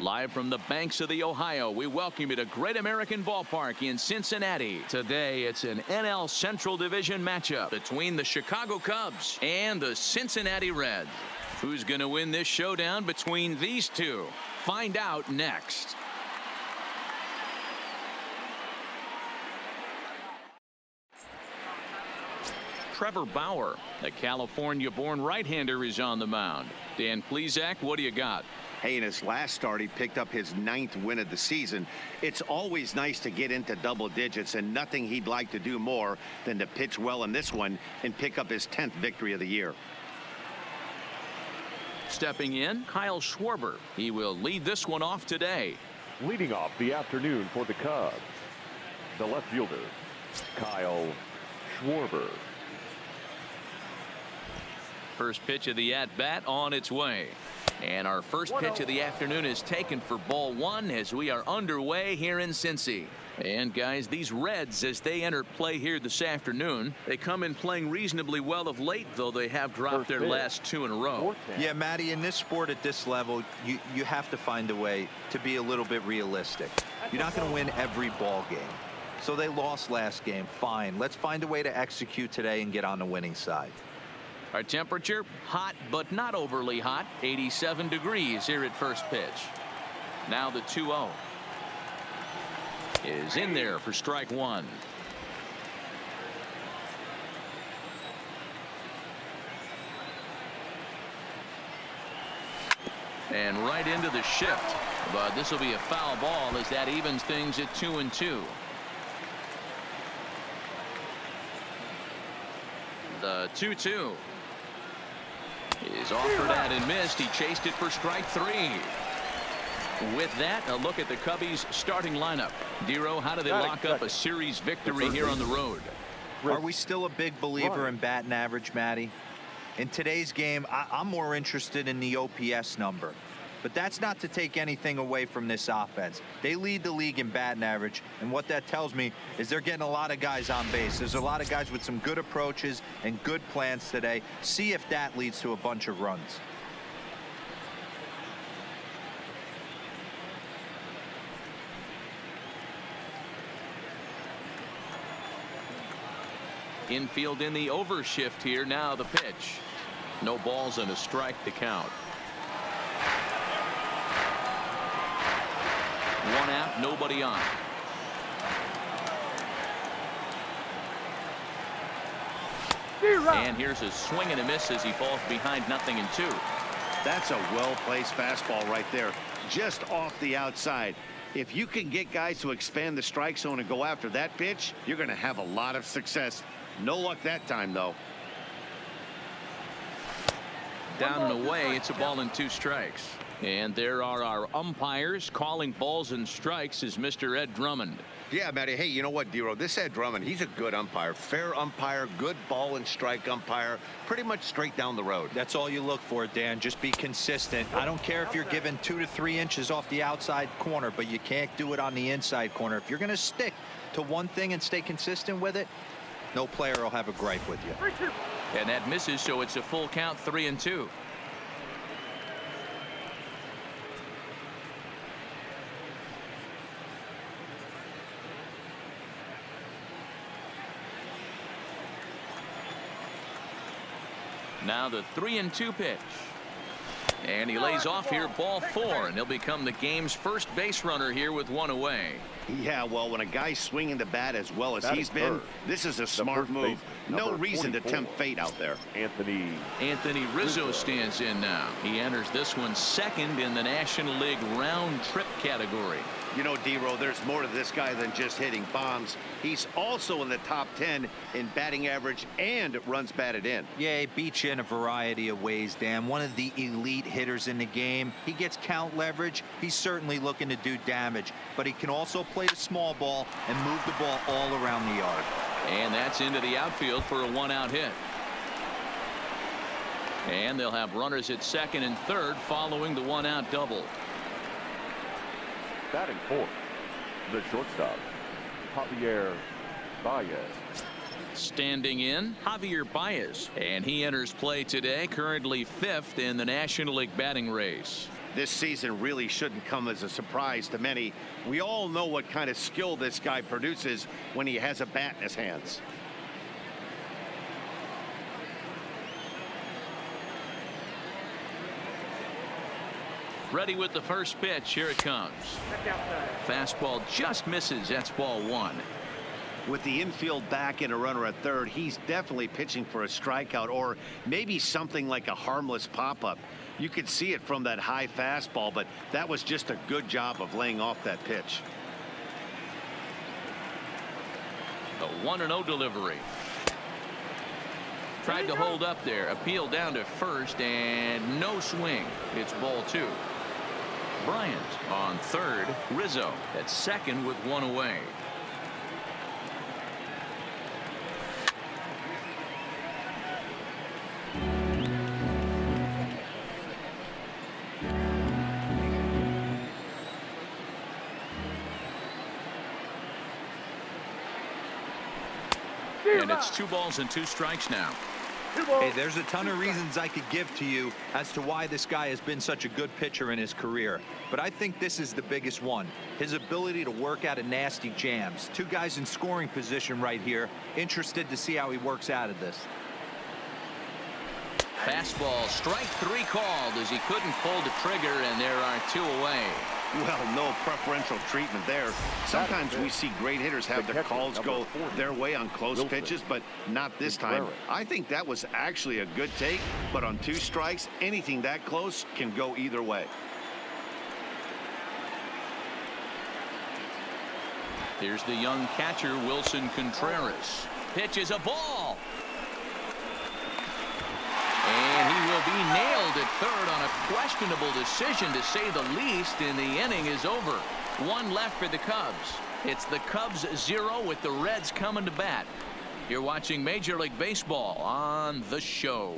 Live from the banks of the Ohio, we welcome you to Great American Ballpark in Cincinnati. Today, it's an NL Central Division matchup between the Chicago Cubs and the Cincinnati Reds. Who's going to win this showdown between these two? Find out next. Trevor Bauer, the California-born right-hander, is on the mound. Dan Plesac, what do you got? Hey, in his last start, he picked up his 9th win of the season. It's always nice to get into double digits, and nothing he'd like to do more than to pitch well in this one and pick up his 10th victory of the year. Stepping in, Kyle Schwarber. He will lead this one off today. Leading off the afternoon for the Cubs, the left fielder, Kyle Schwarber. First pitch of the at-bat on its way. And our first pitch of the afternoon is taken for ball one as we are underway here in Cincy. And guys, these Reds, as they enter play here this afternoon, they come in playing reasonably well of late, though they have dropped their last 2 in a row. Yeah, Matty, in this sport at this level, you have to find a way to be a little bit realistic. You're not going to win every ball game. So they lost last game. Fine. Let's find a way to execute today and get on the winning side. Our temperature, hot but not overly hot, 87 degrees here at first pitch. Now the 2-0 is in there for strike one. And right into the shift, but this will be a foul ball as that evens things at 2-2. The 2-2 is offered at and missed. He chased it for strike 3. With that, a look at the Cubbies starting lineup. Dero, how do they lock up a series victory here on the road? Are we still a big believer in batting average, Matty? In today's game, I'm more interested in the OPS number. But that's not to take anything away from this offense. They lead the league in batting average, and what that tells me is they're getting a lot of guys on base. There's a lot of guys with some good approaches and good plans today. See if that leads to a bunch of runs. Infield in the overshift here. Now the pitch. No balls and a strike to count. 1 out, nobody on. And here's a swing and a miss as he falls behind 0-2. That's a well-placed fastball right there, just off the outside. If you can get guys to expand the strike zone and go after that pitch, you're going to have a lot of success. No luck that time, though. Down and away, it's a ball and 2 strikes. And there are our umpires calling balls and strikes is Mr. Ed Drummond. Yeah, Matty. Hey, you know what, Dero? This Ed Drummond, he's a good umpire. Fair umpire, good ball and strike umpire. Pretty much straight down the road. That's all you look for, Dan. Just be consistent. I don't care if you're given 2 to 3 inches off the outside corner, but you can't do it on the inside corner. If you're going to stick to one thing and stay consistent with it, no player will have a gripe with you. And that misses, so it's a full count, 3-2. Now the 3-2 pitch. And he lays off here, ball 4, and he'll become the game's first base runner here with 1 away. Yeah, well, when a guy's swinging the bat as well as he's been, this is a smart move. No reason to tempt fate out there. Anthony Rizzo stands in now. He enters this one second in the National League round trip category. You know, Dero, there's more to this guy than just hitting bombs. He's also in the top 10 in batting average and runs batted in. Yeah, he beats you in a variety of ways, Dan. One of the elite hitters in the game. He gets count leverage. He's certainly looking to do damage, but he can also play the small ball and move the ball all around the yard. And that's into the outfield for a 1-out hit. And they'll have runners at second and third following the 1-out double. Batting fourth, the shortstop, Javier Baez. Standing in, Javier Baez, and he enters play today, currently 5th in the National League batting race. This season really shouldn't come as a surprise to many. We all know what kind of skill this guy produces when he has a bat in his hands. Ready with the first pitch. Here it comes. Fastball just misses. That's ball one. With the infield back and a runner at third, he's definitely pitching for a strikeout or maybe something like a harmless pop-up. You could see it from that high fastball, but that was just a good job of laying off that pitch. The 1-0 delivery. Tried to hold up there. Appeal down to first and no swing. It's ball two. Bryant on third. Rizzo at second with one away. And it's 2 balls and 2 strikes now. Hey, there's a ton of reasons I could give to you as to why this guy has been such a good pitcher in his career. But I think this is the biggest one. His ability to work out of nasty jams. 2 guys in scoring position right here. Interested to see how he works out of this. Fastball, strike 3 called as he couldn't pull the trigger, and there are 2 away. Well, no preferential treatment there. Sometimes we see great hitters have their calls go their way on close pitches, but not this time. I think that was actually a good take, but on 2 strikes, anything that close can go either way. Here's the young catcher, Wilson Contreras. Pitch is a ball. And he will be nailed at third on a questionable decision, to say the least, and the inning is over. 1 left for the Cubs. It's the Cubs 0 with the Reds coming to bat. You're watching Major League Baseball on The Show.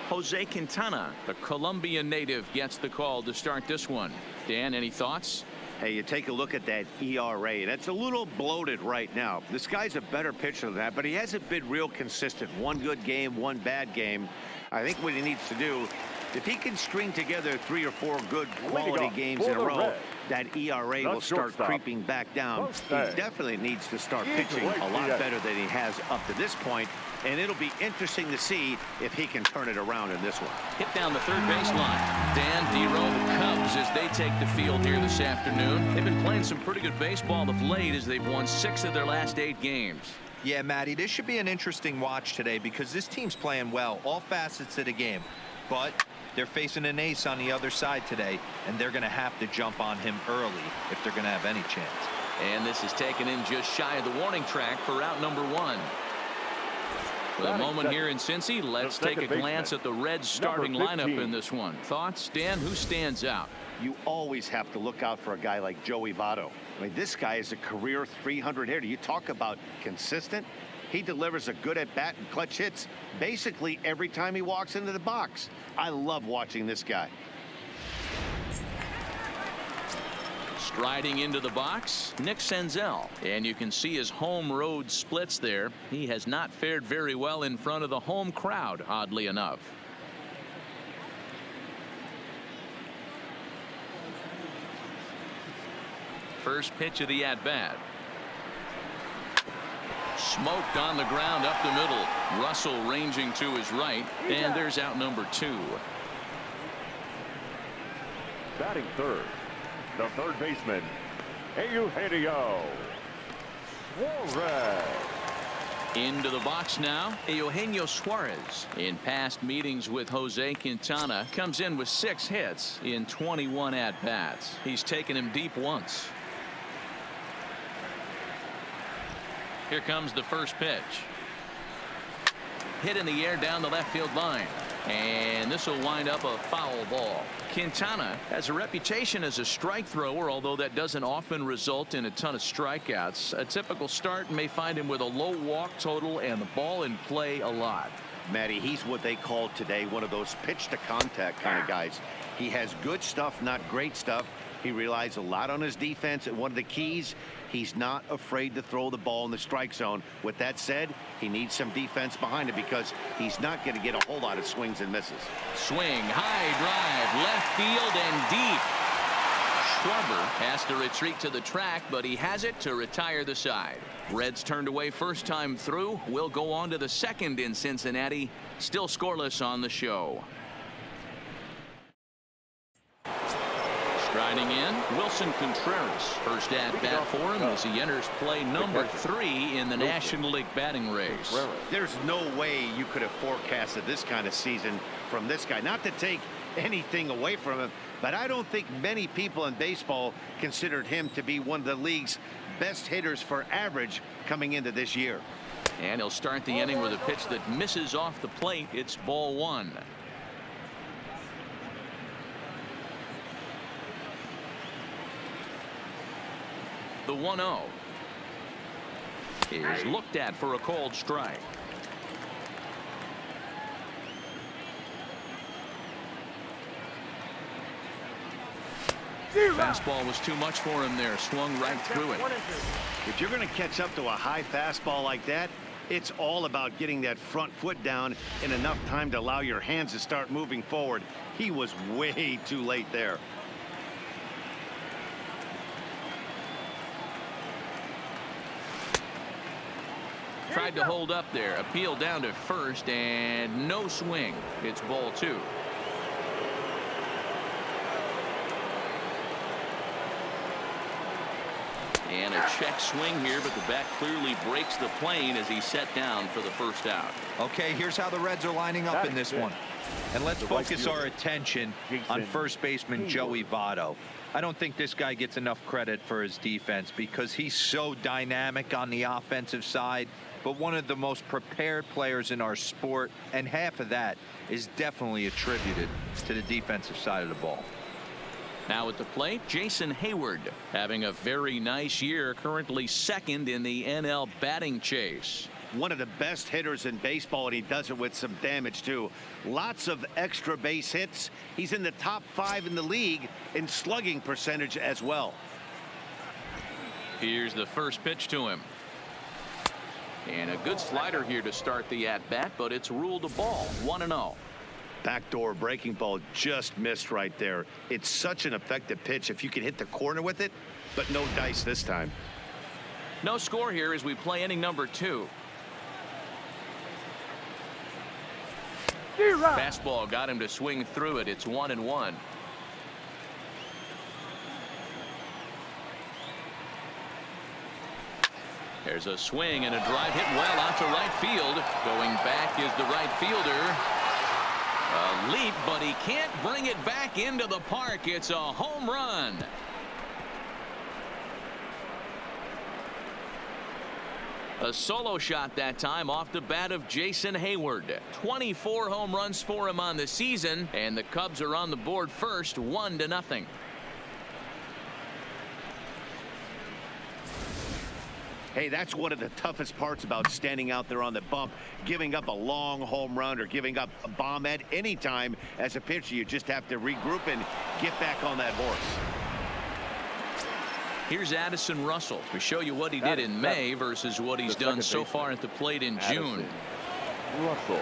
Jose Quintana, the Colombian native, gets the call to start this one. Dan, any thoughts? Hey, you take a look at that ERA. That's a little bloated right now. This guy's a better pitcher than that, but he hasn't been real consistent. 1 good game, 1 bad game. I think what he needs to do, if he can string together 3 or 4 good quality games in a row, that ERA will start creeping back down. He definitely needs to start pitching a lot better than he has up to this point, and it'll be interesting to see if he can turn it around in this one. Hit down the third baseline. Dan Dero, the Cubs, as they take the field here this afternoon. They've been playing some pretty good baseball of late as they've won 6 of their last 8 games. Yeah, Matty, this should be an interesting watch today because this team's playing well, all facets of the game. But they're facing an ace on the other side today, and they're going to have to jump on him early if they're going to have any chance. And this is taken in just shy of the warning track for out number 1. For the moment here in Cincy, let's take a glance at the Reds starting lineup in this one. Thoughts, Dan? Who stands out? You always have to look out for a guy like Joey Votto. I mean, this guy is a career 300 hitter. You talk about consistent. He delivers a good at bat and clutch hits basically every time he walks into the box. I love watching this guy. Striding into the box, Nick Senzel. And you can see his home road splits there. He has not fared very well in front of the home crowd, oddly enough. First pitch of the at-bat. Smoked on the ground up the middle. Russell ranging to his right, and there's out number 2. Batting third, the third baseman, Eugenio Suarez. Into the box now, Eugenio Suarez. In past meetings with Jose Quintana, comes in with 6 hits in 21 at-bats. He's taken him deep once. Here comes the first pitch. Hit in the air down the left field line. And this will wind up a foul ball. Quintana has a reputation as a strike thrower, although that doesn't often result in a ton of strikeouts. A typical start may find him with a low walk total and the ball in play a lot. Matty, he's what they call today one of those pitch to contact kind of guys. He has good stuff, not great stuff. He relies a lot on his defense, and one of the keys, He's not afraid to throw the ball in the strike zone. With that said, he needs some defense behind him because he's not going to get a whole lot of swings and misses. Swing, high drive, left field and deep. Schwarber has to retreat to the track, but he has it to retire the side. Reds turned away first time through. Will go on to the second in Cincinnati. Still scoreless on the show. Striding in, Wilson Contreras. First at bat for him as he enters play number 3 in the National League batting race. There's no way you could have forecasted this kind of season from this guy. Not to take anything away from him, but I don't think many people in baseball considered him to be one of the league's best hitters for average coming into this year. And he'll start the inning with a pitch that misses off the plate. It's ball 1. The 1-0 is looked at for a called strike. Fastball was too much for him there. Swung right through it. If you're going to catch up to a high fastball like that, it's all about getting that front foot down in enough time to allow your hands to start moving forward. He was way too late there. Tried to hold up there. Appeal down to first and no swing. It's ball 2. And a check swing here, but the bat clearly breaks the plane as he's set down for the first out. Okay, here's how the Reds are lining up in this one. And let's focus our attention on first baseman Joey Votto. I don't think this guy gets enough credit for his defense because he's so dynamic on the offensive side, but one of the most prepared players in our sport, and half of that is definitely attributed to the defensive side of the ball. Now at the plate, Jason Hayward having a very nice year, currently second in the NL batting chase. One of the best hitters in baseball, and he does it with some damage too. Lots of extra base hits. He's in the top 5 in the league in slugging percentage as well. Here's the first pitch to him. And a good slider here to start the at-bat, but it's ruled a ball. 1-0. Backdoor breaking ball just missed right there. It's such an effective pitch if you can hit the corner with it, but no dice this time. No score here as we play inning number 2. Fastball got him to swing through it. It's 1-1. There's a swing and a drive hit well out to right field. Going back is the right fielder. A leap, but he can't bring it back into the park. It's a home run. A solo shot that time off the bat of Jason Hayward. 24 home runs for him on the season, and the Cubs are on the board first, 1-0. Hey, that's one of the toughest parts about standing out there on the bump. Giving up a long home run or giving up a bomb at any time as a pitcher. You just have to regroup and get back on that horse. Here's Addison Russell to show you what he did in May versus what he's done so far at the plate in June. Russell.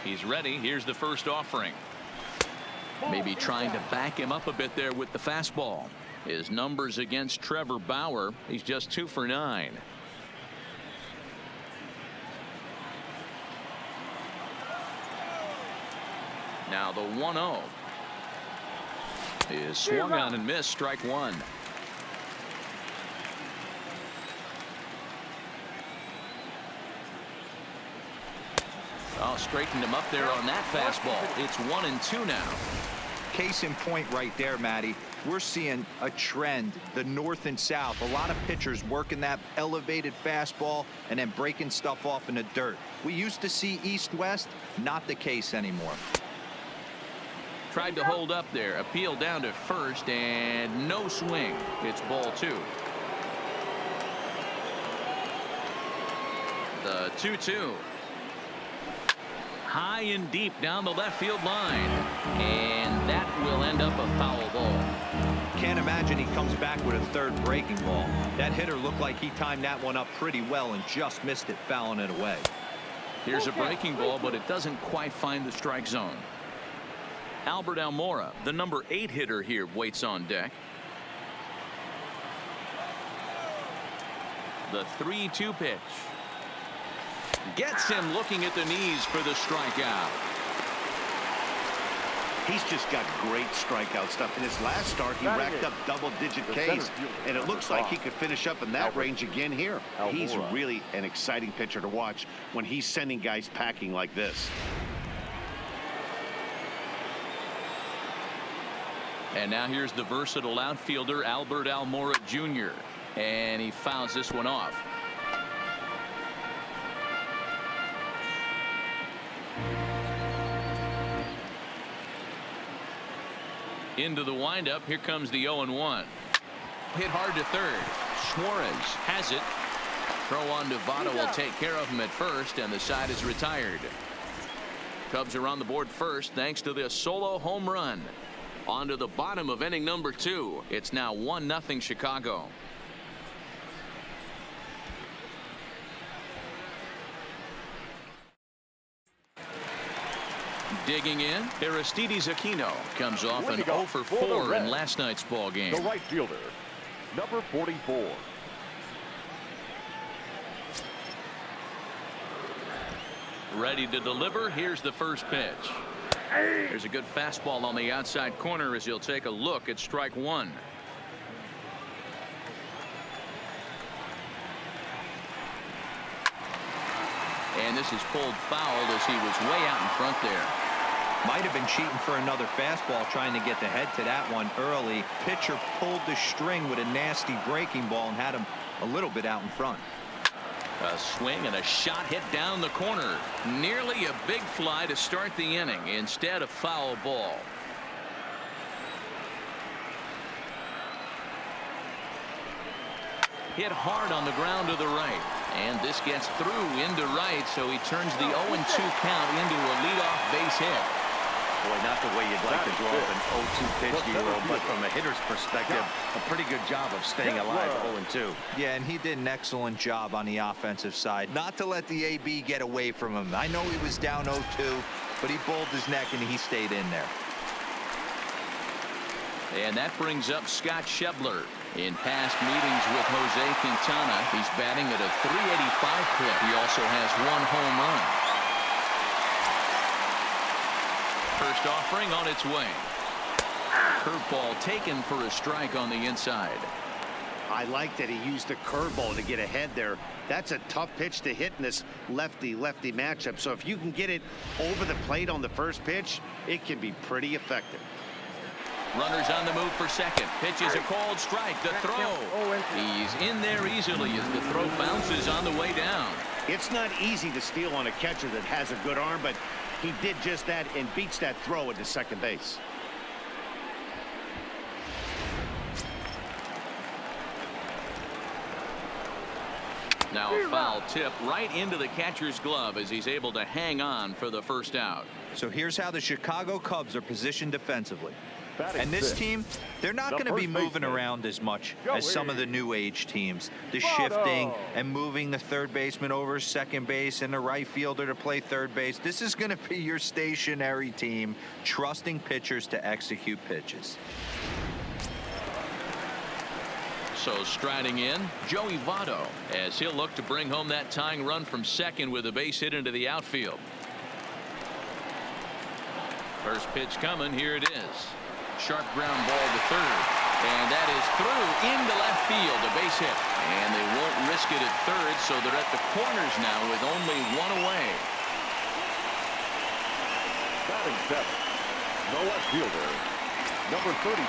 He's ready. Here's the first offering. Maybe trying to back him up a bit there with the fastball. His numbers against Trevor Bauer, he's just 2 for 9. Now the 1-0 is swung on and missed. Strike 1. Oh, straightened him up there on that fastball. It's 1-2 now. Case in point right there, Matty. We're seeing a trend, the north and south. A lot of pitchers working that elevated fastball and then breaking stuff off in the dirt. We used to see east-west, not the case anymore. Tried to hold up there. Appeal down to first and no swing. It's ball 2. The 2-2. High and deep down the left field line. And that will end up a foul ball. Can't imagine he comes back with a third breaking ball. That hitter looked like he timed that one up pretty well and just missed it, fouling it away. Here's a breaking ball, but it doesn't quite find the strike zone. Albert Almora, the number 8 hitter here, waits on deck. The 3-2 pitch. Gets him looking at the knees for the strikeout. He's just got great strikeout stuff. In his last start, he racked up double-digit Ks, and it looks like he could finish up in that range again here. He's really an exciting pitcher to watch when he's sending guys packing like this. And now here's the versatile outfielder Albert Almora Jr. And he fouls this one off. Into the windup. Here comes the 0-1. Hit hard to third. Suarez has it. Throw on to Votto will take care of him at first, and the side is retired. Cubs are on the board first thanks to this solo home run. On to the bottom of inning number 2. It's now 1-0 Chicago. Digging in, Aristides Aquino comes off an 0 for 4 in last night's ball game. The right fielder, number 44. Ready to deliver. Here's the first pitch. There's a good fastball on the outside corner as he'll take a look at strike 1. And this is pulled foul as he was way out in front there. Might have been cheating for another fastball, trying to get the head to that one early. Pitcher pulled the string with a nasty breaking ball and had him a little bit out in front. A swing and a shot hit down the corner. Nearly a big fly to start the inning. Instead, a foul ball. Hit hard on the ground to the right. And this gets through into right, so he turns the 0-2 count into a leadoff base hit. Boy, not the way you'd like to draw up an 0-2 pitch, Hero, but from a hitter's perspective, a pretty good job of staying alive 0-2. Yeah, and he did an excellent job on the offensive side. Not to let the AB get away from him. I know he was down 0-2, but he bowled his neck and he stayed in there. And that brings up Scott Schebler. In past meetings with Jose Quintana, he's batting at a .385 clip. He also has 1 home run. First offering on its way. Curveball taken for a strike on the inside. I like that he used the curveball to get ahead there. That's a tough pitch to hit in this lefty-lefty matchup. So if you can get it over the plate on the first pitch, it can be pretty effective. Runners on the move for second. Pitch is a called strike. The throw. He's in there easily as the throw bounces on the way down. It's not easy to steal on a catcher that has a good arm, but he did just that and beats that throw into second base. Now a foul tip right into the catcher's glove as he's able to hang on for the first out. So here's how the Chicago Cubs are positioned defensively. And this team, they're not going to be moving around as much as some of the new age teams. The shifting and moving the third baseman over second base and the right fielder to play third base. This is going to be your stationary team, trusting pitchers to execute pitches. So striding in, Joey Votto, as he'll look to bring home that tying run from second with a base hit into the outfield. First pitch coming. Here it is. Sharp ground ball to third, and that is through into left field, a base hit, and they won't risk it at third, so they're at the corners now with only 1 away. Batting 7th, the left fielder, number 34.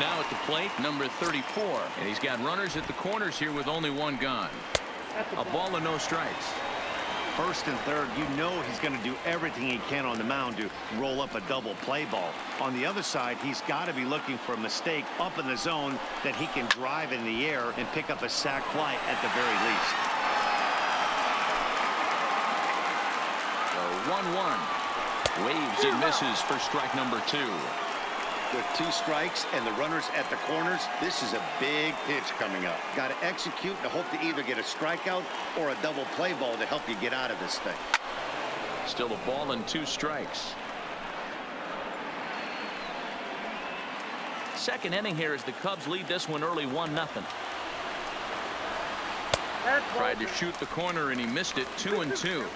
Now at the plate, number 34, and he's got runners at the corners here with only 1 gone. A ball and no strikes. First and third, you know he's going to do everything he can on the mound to roll up a double play ball. On the other side, he's got to be looking for a mistake up in the zone that he can drive in the air and pick up a sac fly at the very least. A 1-1. Waves and misses for strike number 2. With 2 strikes and the runners at the corners, this is a big pitch coming up. Got to execute and hope to either get a strikeout or a double play ball to help you get out of this thing. Still a ball and 2 strikes. Second inning here as the Cubs lead this one early 1-0. Tried to shoot the corner and he missed it. 2-2.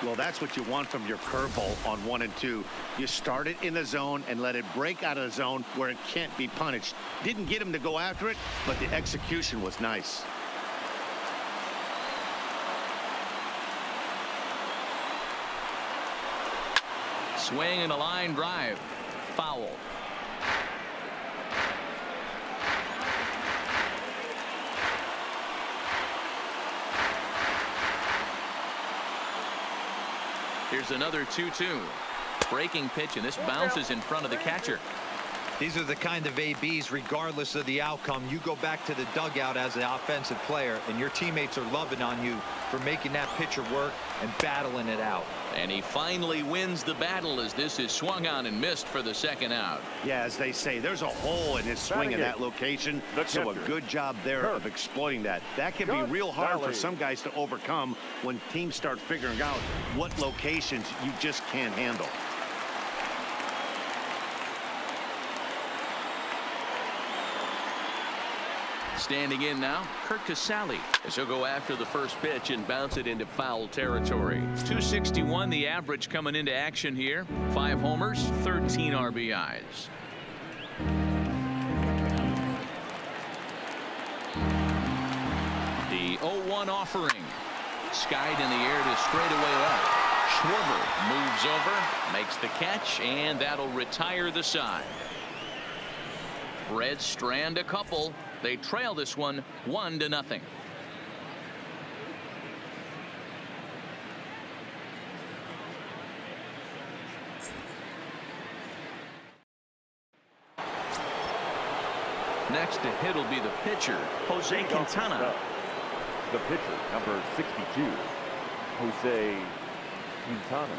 Well, that's what you want from your curveball on 1 and 2. You start it in the zone and let it break out of the zone where it can't be punished. Didn't get him to go after it, but the execution was nice. Swing and a line drive. Foul. Here's another 2-2. Breaking pitch, and this bounces in front of the catcher. These are the kind of ABs, regardless of the outcome, you go back to the dugout as an offensive player, and your teammates are loving on you for making that pitcher work and battling it out. And he finally wins the battle as this is swung on and missed for the second out. Yeah, as they say, there's a hole in his swing in that location, so a good job there of exploiting that. That can be real hard for some guys to overcome when teams start figuring out what locations you just can't handle. Standing in now, Kurt Casale, as he'll go after the first pitch and bounce it into foul territory. 261 the average coming into action here. 5 homers, 13 RBIs. The 0-1 offering. Skied in the air to straightaway left. Schwarber moves over, makes the catch, and that'll retire the side. Reds strand a couple. They trail this one 1-0. Next to hit will be the pitcher, Jose Quintana. The pitcher, number 62, Jose Quintana.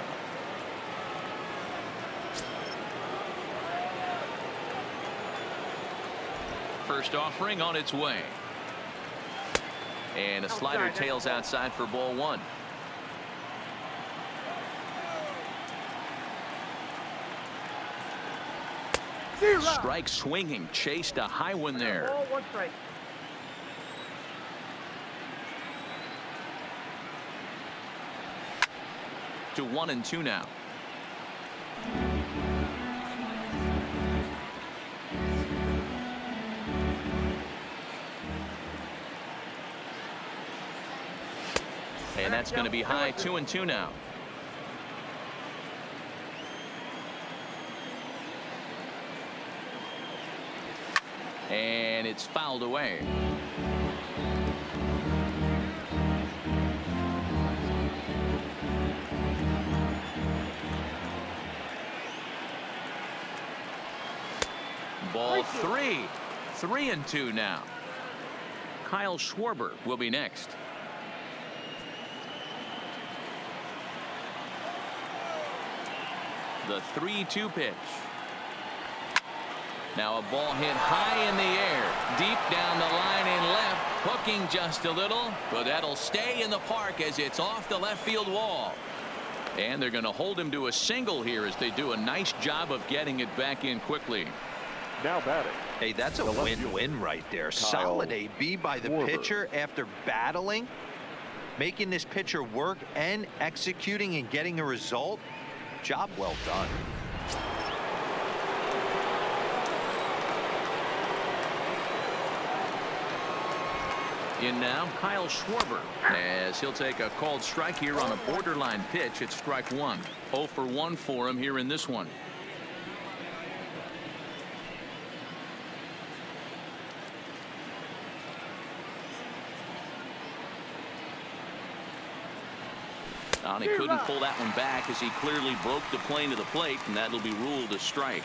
First offering on its way. And a slider tails outside for ball 1. Strike swinging, chased a high one there. Ball, 1 strike. To 1-2 now. And that's going to be high. 2-2 now. And it's fouled away. Ball 3. 3-2 now. Kyle Schwarber will be next. The 3-2 pitch. Now a ball hit high in the air, deep down the line and left, hooking just a little, but that'll stay in the park as it's off the left field wall. And they're going to hold him to a single here as they do a nice job of getting it back in quickly. Now batting. Hey, that's a win-win right there. Solid AB by the pitcher after battling, making this pitcher work and executing and getting a result. Job well done. In now, Kyle Schwarber, as he'll take a called strike here on a borderline pitch at strike 1. 0 for 1 for him here in this one. And he couldn't pull that one back as he clearly broke the plane to the plate, and that'll be ruled a strike.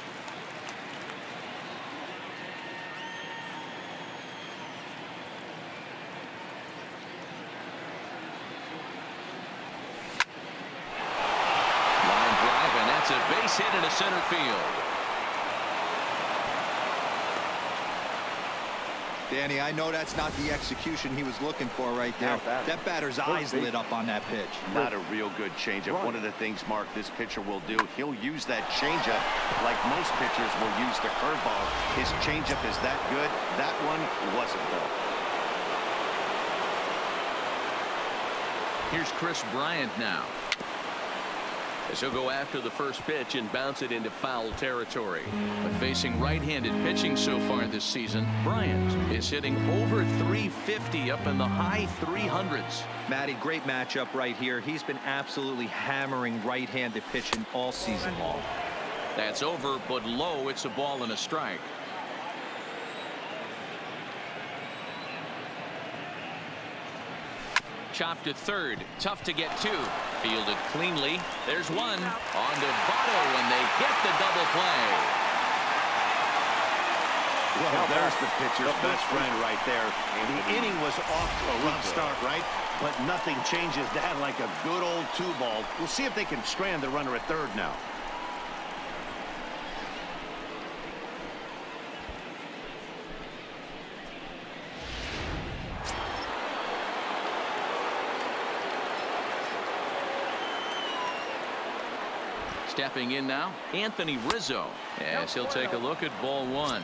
to center field. Danny, I know that's not the execution he was looking for right there. That batter's eyes lit up on that pitch. Not a real good changeup. One of the things, Mark, this pitcher will do, he'll use that changeup like most pitchers will use the curveball. His changeup is that good. That one wasn't, though. Here's Chris Bryant now. As he'll go after the first pitch and bounce it into foul territory. But facing right-handed pitching so far this season, Bryant is hitting over 350 up in the high 300s. Matty, great matchup right here. He's been absolutely hammering right-handed pitching all season long. That's over, but low. It's a ball and a strike. Chopped to third. Tough to get to. Fielded cleanly. There's one. On to Votto, and they get the double play. Well, there's the pitcher's best friend right there. The inning was off to a rough start, right? But nothing changes that like a good old 2-ball. We'll see if they can strand the runner at third now. Stepping in now, Anthony Rizzo, as he'll take a look at ball one.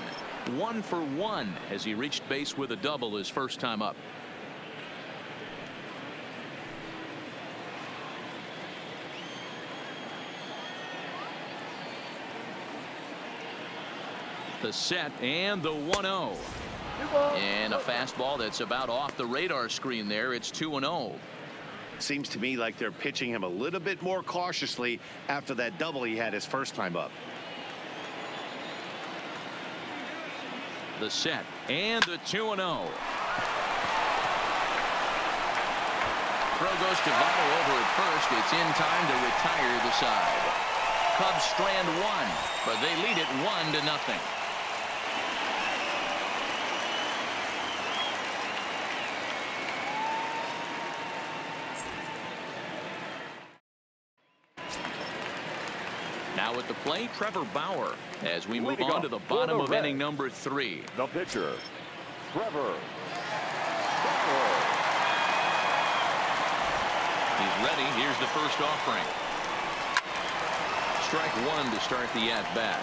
1 for 1 as he reached base with a double his first time up. The set and the 1-0. And a fastball that's about off the radar screen there. It's 2-0. Seems to me like they're pitching him a little bit more cautiously after that double he had his first time up. The set and the 2-0. Throw goes to Votto over at first. It's in time to retire the side. Cubs strand one, but they lead it 1-0. Now at the plate, Trevor Bauer, as we move on to the bottom of inning number 3. The pitcher, Trevor. He's ready. Here's the first offering. Strike one to start the at-bat.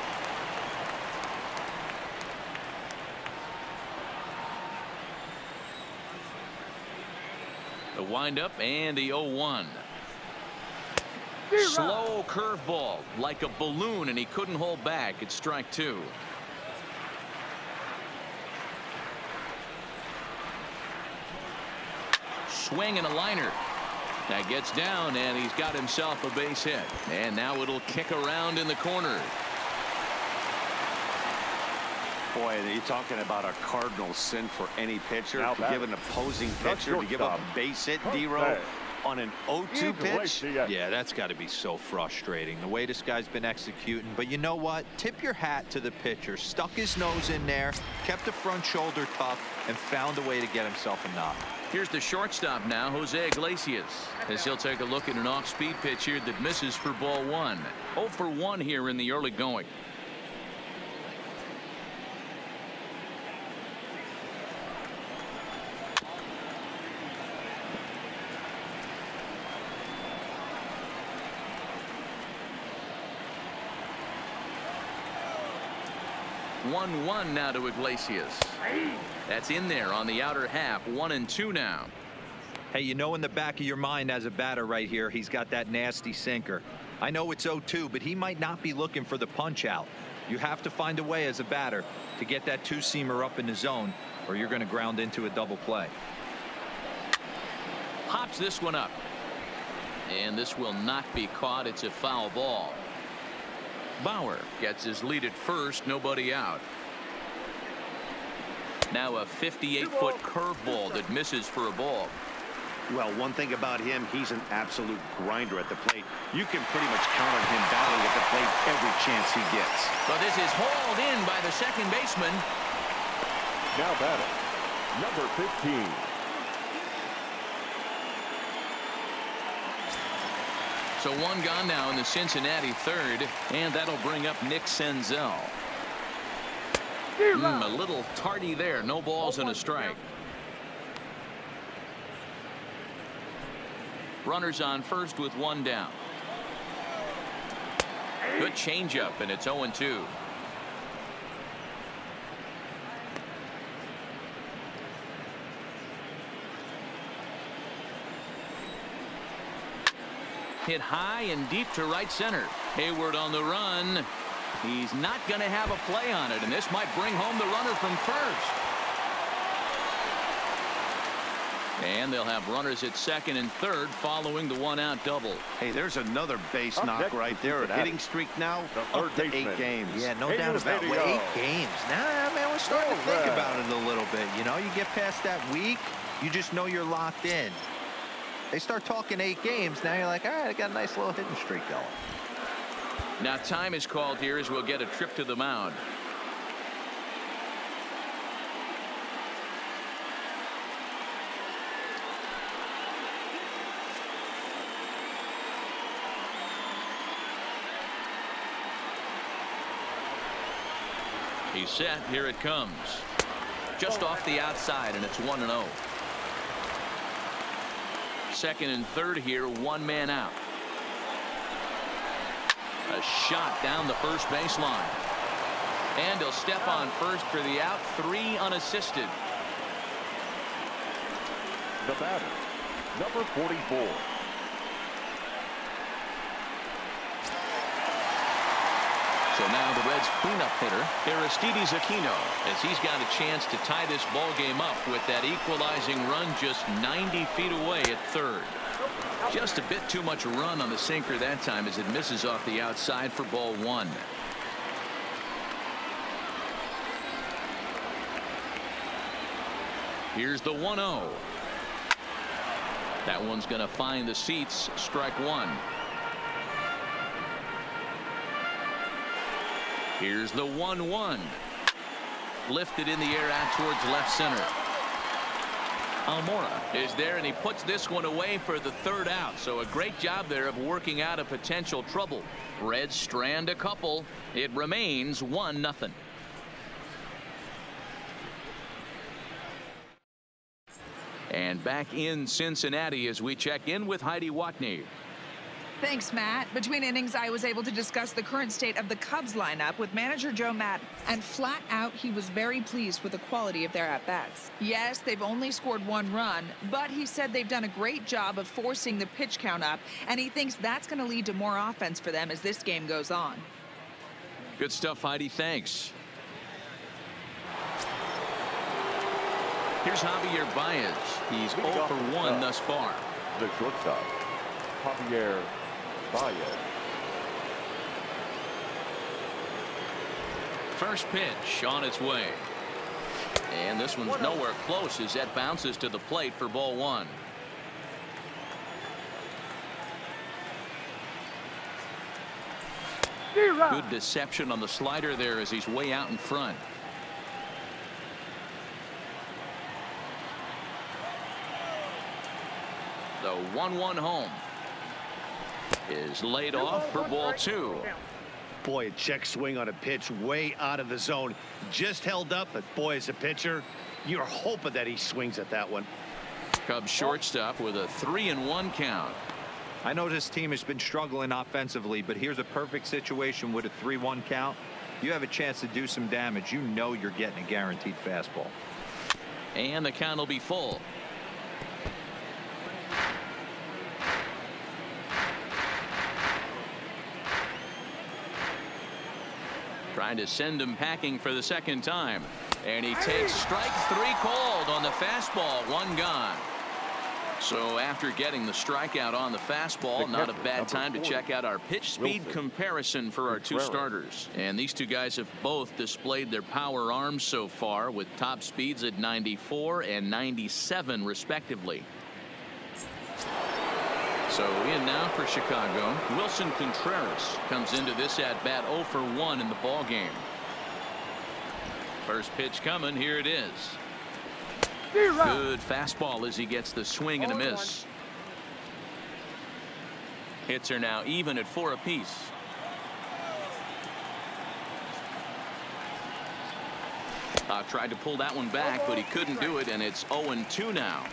The windup and the 0-1. Slow curveball like a balloon, and he couldn't hold back. It's strike two. Swing and a liner. That gets down, and he's got himself a base hit. And now it'll kick around in the corner. Boy, you're talking about a cardinal sin for any pitcher to give an opposing pitcher to give up a base hit, D-Row, on an 0-2 pitch. Yeah, that's got to be so frustrating the way this guy's been executing. But you know what? Tip your hat to the pitcher. Stuck his nose in there, kept the front shoulder tough, and found a way to get himself a knock. Here's the shortstop now, Jose Iglesias, as he'll take a look at an off-speed pitch here that misses for ball one. 0 for 1 here in the early going. One now to Iglesias. That's in there on the outer half. 1-2 now. Hey, you know, in the back of your mind as a batter right here, he's got that nasty sinker. I know it's 0-2, but he might not be looking for the punch out. You have to find a way as a batter to get that two-seamer up in the zone, or you're going to ground into a double play. Pops this one up. And this will not be caught. It's a foul ball. Bauer gets his lead at first, nobody out. Now a 58-foot curveball that misses for a ball. Well, one thing about him, he's an absolute grinder at the plate. You can pretty much count on him battling at the plate every chance he gets. But this is hauled in by the second baseman. Now batting, number 15. So one gone now in the Cincinnati third, and that'll bring up Nick Senzel. A little tardy there. No balls and a strike. Runners on first with one down. Good changeup, and it's 0-2. Hit high and deep to right center. Hayward on the run. He's not going to have a play on it, and this might bring home the runner from first. And they'll have runners at second and third following the one-out double. Hey, there's another base knock right there. A hitting streak now up to 8 games. Yeah, no doubt about it. 8 games. Nah, man, we're starting to think about it a little bit. You know, you get past that week, you just know you're locked in. They start talking 8 games, now you're like, all right, I got a nice little hitting streak going. Now time is called here as we'll get a trip to the mound. He's set. Here it comes. Just off the outside, and it's 1-0. Second and third here, one man out. A shot down the first baseline. And he'll step on first for the out. 3 unassisted. The batter, number 44. So now the Reds cleanup hitter, Aristides Aquino, as he's got a chance to tie this ball game up with that equalizing run just 90 feet away at third. Just a bit too much run on the sinker that time as it misses off the outside for ball 1. Here's the 1-0. That one's going to find the seats. Strike 1. Here's the 1-1. Lifted in the air out towards left center. Almora is there, and he puts this one away for the third out. So a great job there of working out a potential trouble. Reds strand a couple. It remains 1-0. And back in Cincinnati as we check in with Heidi Watney. Thanks, Matt. Between innings, I was able to discuss the current state of the Cubs lineup with manager Joe Maddon, and flat out, he was very pleased with the quality of their at-bats. Yes, they've only scored 1 run, but he said they've done a great job of forcing the pitch count up, and he thinks that's going to lead to more offense for them as this game goes on. Good stuff, Heidi. Thanks. Here's Javier Baez. He's 0 for 1 thus far. The shortstop, Javier Baez. First pitch on its way. And this one's nowhere close as that bounces to the plate for ball 1. Good deception on the slider there as he's way out in front. The 1-1 home is laid off for ball 2. Boy, a check swing on a pitch way out of the zone. Just held up, but boy, as a pitcher, you're hoping that he swings at that one. Cubs shortstop with a 3-1 count. I know this team has been struggling offensively, but here's a perfect situation with a 3-1 count. You have a chance to do some damage. You know you're getting a guaranteed fastball. And the count will be full. Trying to send him packing for the second time. And he takes strike 3 called on the fastball. 1 gone. So after getting the strikeout on the fastball, not a bad time to check out our pitch speed comparison for our 2 starters. And these 2 guys have both displayed their power arms so far with top speeds at 94 and 97 respectively. So in now for Chicago, Wilson Contreras comes into this at bat 0 for 1 in the ball game. First pitch coming. Here it is. Good fastball as he gets the swing and a miss. Hits are now even at 4 apiece. Tried to pull that one back, but he couldn't do it, and it's 0-2 now.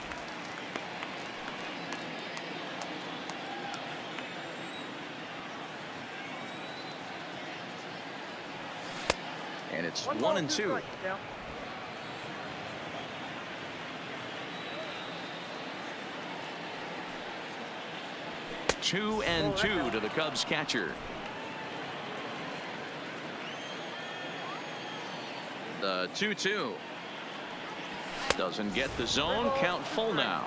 And it's 1-2. 2-2 to the Cubs catcher. The 2-2 doesn't get the zone. Count full now.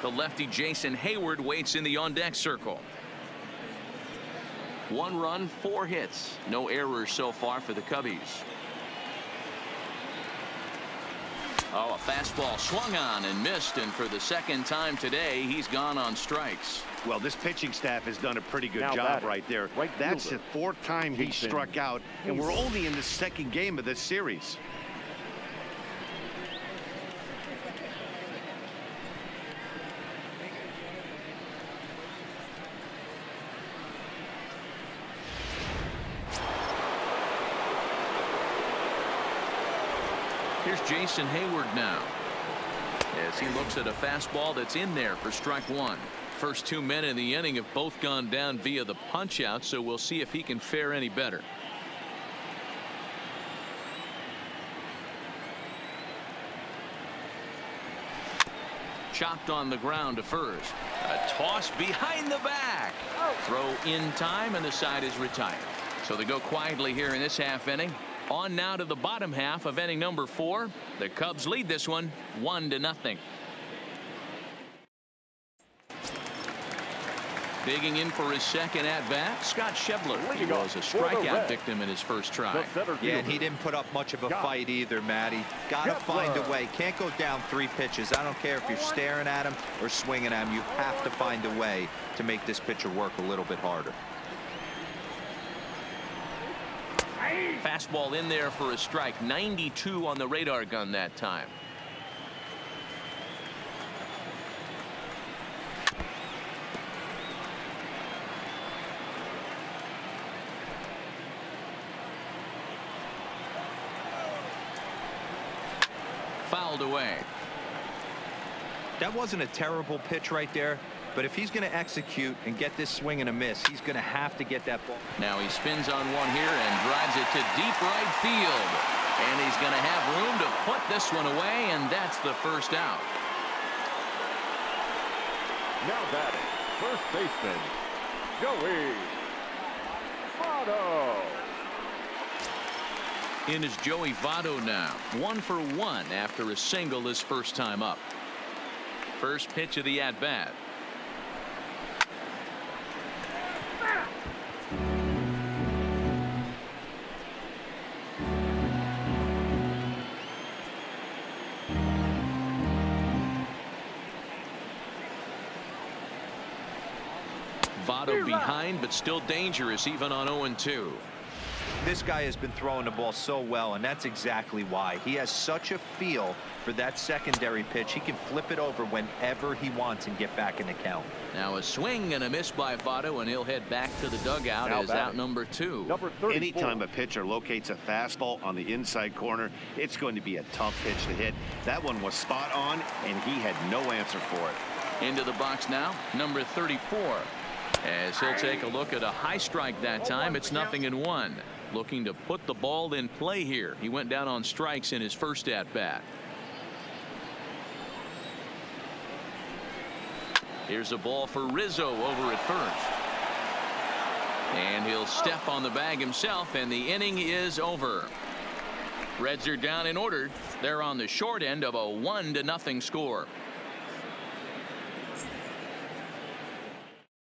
The lefty Jason Hayward waits in the on-deck circle. 1 run, 4 hits. No errors so far for the Cubbies. Oh, a fastball swung on and missed, and for the second time today, he's gone on strikes. Well, this pitching staff has done a pretty good Now job batting, right there. right That's fielder, the 4th time he Jason struck out, and we're only in the 2nd game of this series. Here's Jason Hayward now, as he looks at a fastball that's in there for strike 1. First 2 men in the inning have both gone down via the punch out, so we'll see if he can fare any better. Chopped on the ground to first. A toss behind the back. Throw in time, and the side is retired. So they go quietly here in this half inning. On now to the bottom half of inning number 4. The Cubs lead this one 1-0. Digging in for his second at-bat, Scott Schebler. He was a strikeout victim in his first try. Yeah, and he didn't put up much of a fight either, Matty. Got to find a way. Can't go down 3 pitches. I don't care if you're staring at him or swinging at him. You have to find a way to make this pitcher work a little bit harder. Fastball in there for a strike. 92 on the radar gun that time. Fouled away. That wasn't a terrible pitch right there, but if he's going to execute and get this swing and a miss, he's going to have to get that ball. Now he spins on one here and drives it to deep right field, and he's going to have room to put this one away, and that's the first out. Now batting, first baseman, Joey Votto. In is Joey Votto now. 1 for 1 after a single his first time up. First pitch of the at-bat. Votto behind, but still dangerous even on 0-2. This guy has been throwing the ball so well, and that's exactly why. He has such a feel for that secondary pitch. He can flip it over whenever he wants and get back in the count. Now a swing and a miss by Votto, and he'll head back to the dugout as out number 2. Number 34. Anytime a pitcher locates a fastball on the inside corner, it's going to be a tough pitch to hit. That one was spot on, and he had no answer for it. Into the box now, number 34. As he'll take a look at a high strike that time. It's 0-1. Looking to put the ball in play here. He went down on strikes in his first at-bat. Here's a ball for Rizzo over at first. And he'll step on the bag himself, and the inning is over. Reds are down in order. They're on the short end of a 1-0 score.